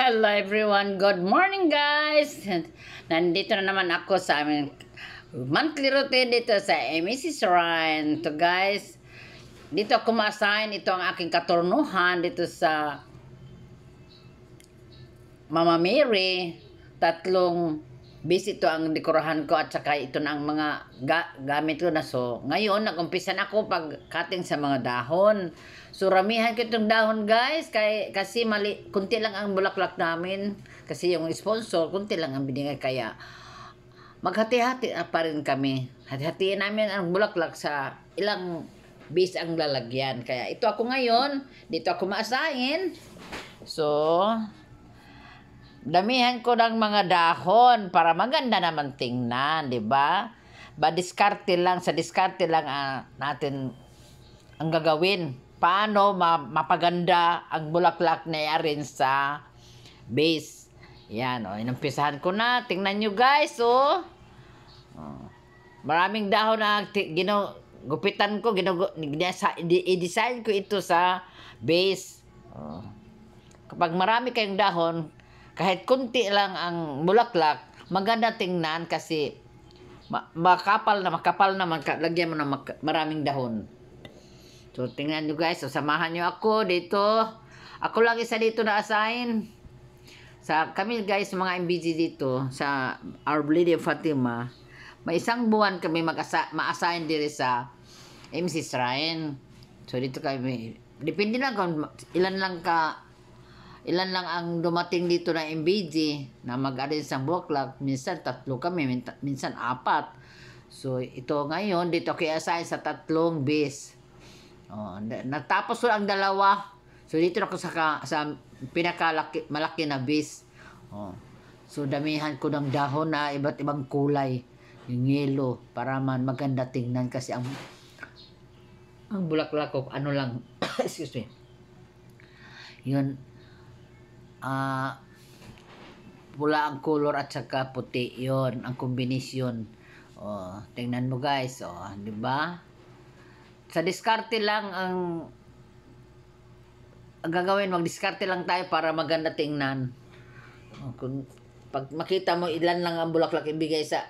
Hello everyone, good morning guys. Nandito na naman ako sa aming monthly routine dito sa MEC Shrine. To guys, dito ako ma-assign, ito ang aking katurnuhan dito sa Mama Mary. Tatlong bis ito ang dekorahan ko at saka ito na ang mga gamit ko na. So ngayon nagumpisa na ako pag-cutting sa mga dahon. So ramihan ko itong dahon guys kasi kunti lang ang bulaklak namin kasi yung sponsor kunti lang ang binigay, kaya maghati-hati pa rin kami. Hati-hatiin namin ang bulaklak sa ilang bis ang lalagyan. Kaya ito ako ngayon, dito ako ma-assign. So damihan ko ng mga dahon para maganda naman tingnan, di ba? Diskarte lang, sa diskarte lang natin ang gagawin. Paano mapaganda ang bulaklak na rin sa base. Yan, inumpisahan ko na. Tingnan nyo guys, maraming dahon na gupitan ko, i-design ko ito sa base. Kapag marami kayong dahon, kahit kunti lang ang bulaklak, maganda tingnan kasi makapal naman, lagyan mo na maraming dahon. So, tingnan nyo guys. So, samahan nyo ako dito. Ako lang isa dito na assign. Kami guys, mga MBG dito, sa Our Lady of Fatima, may isang buwan kami ma-assign dito sa MC Shrine. So, dito kami, depende lang kung ilan lang ang dumating dito na MBG na mag-arrange ng bulaklak. Minsan 3 kami, minsan 4. So, ito ngayon, dito kaya assign sa 3 bis. Natapos ko ang 2. So dito ako sa malaki na bis. So damihan ko ng dahon na iba't ibang kulay, yung yellow, para man maganda tingnan kasi ang bulaklak ko ano lang excuse me, yun pula ang color at saka puti, yun ang kombinasyon. Tingnan mo guys, di ba? Sa diskarte lang ang gagawin, mag-diskarte lang tayo para maganda tingnan. Kung pag makita mo ilan lang ang bulaklak ibigay sa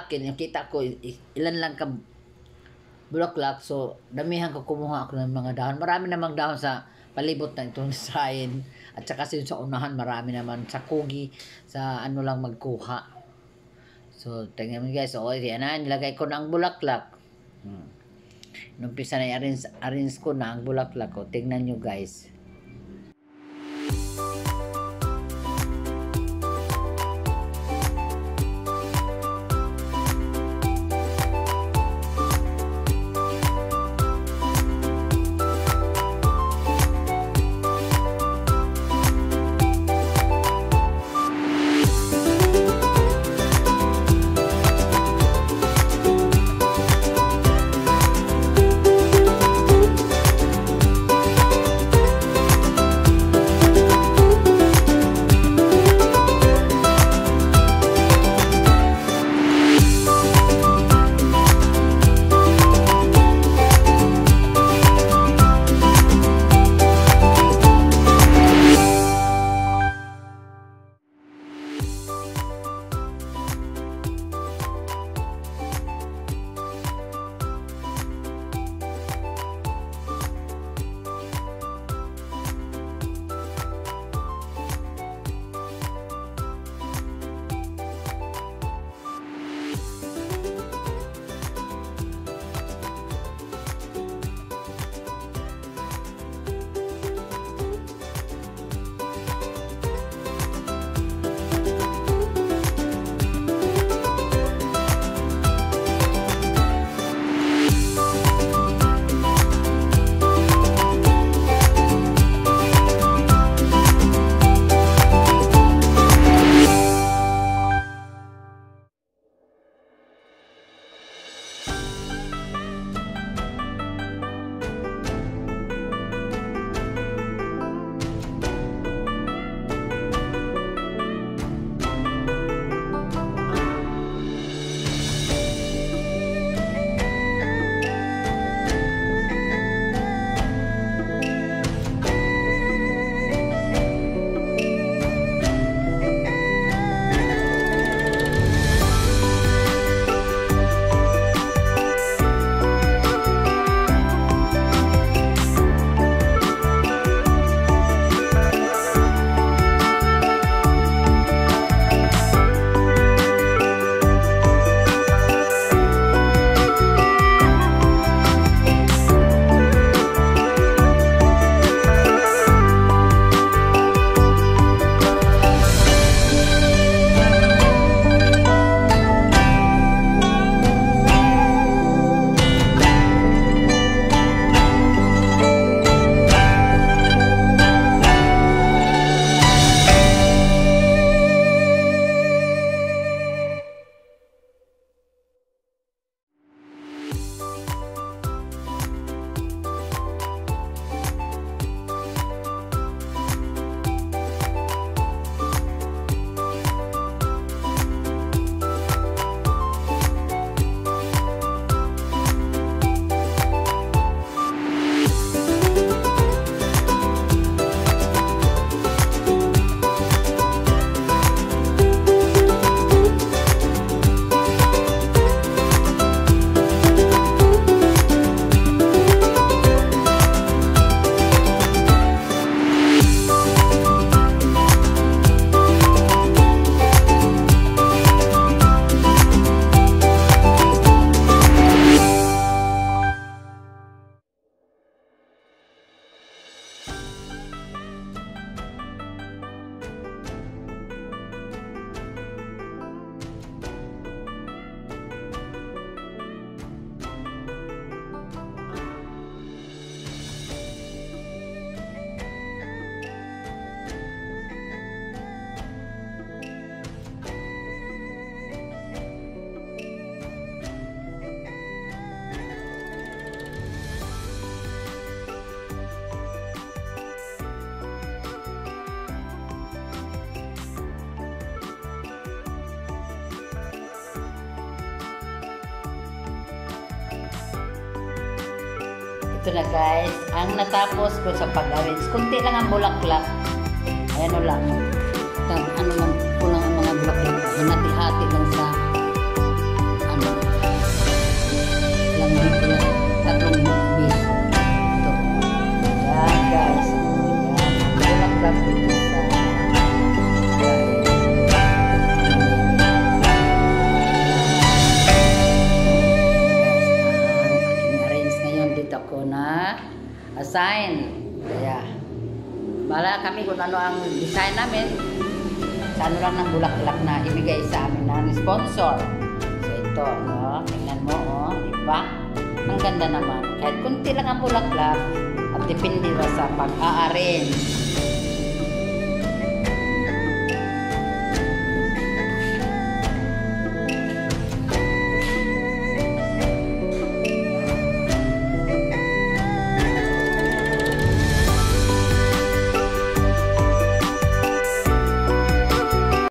akin, yung kita ko ilan lang ka bulaklak, so damihan ko, kumuha ako ng mga dahon. Marami namang dahon sa palibot na itong sign, at saka sa unahan marami naman sa kugi, sa ano lang magkuha. So tingnan mo guys, yan na, nilagay ko na ang bulaklak. Numpisa na i-arrange ko na ang bulaklak ko. Tingnan nyo guys. Ito na guys, ang natapos ko sa pag-arrange. Kunti lang ang bulaklak. Ayan o lang. Ano lang, kulang ang mga bulaklak. Hinati-hati lang sa ano. Lang dito lang. 3 bis. Ito. Yan guys. Yan. Ang bulaklak dito sa dito ko na assign. Kaya, bala kami kung ano ang design namin. Sa ano lang ng bulaklak na ibigay sa amin ng sponsor. So ito, no? Tingnan mo, oh, di ba? Ang ganda naman. Kahit kunti lang ang bulaklak at depende ba sa pag-a-arrange.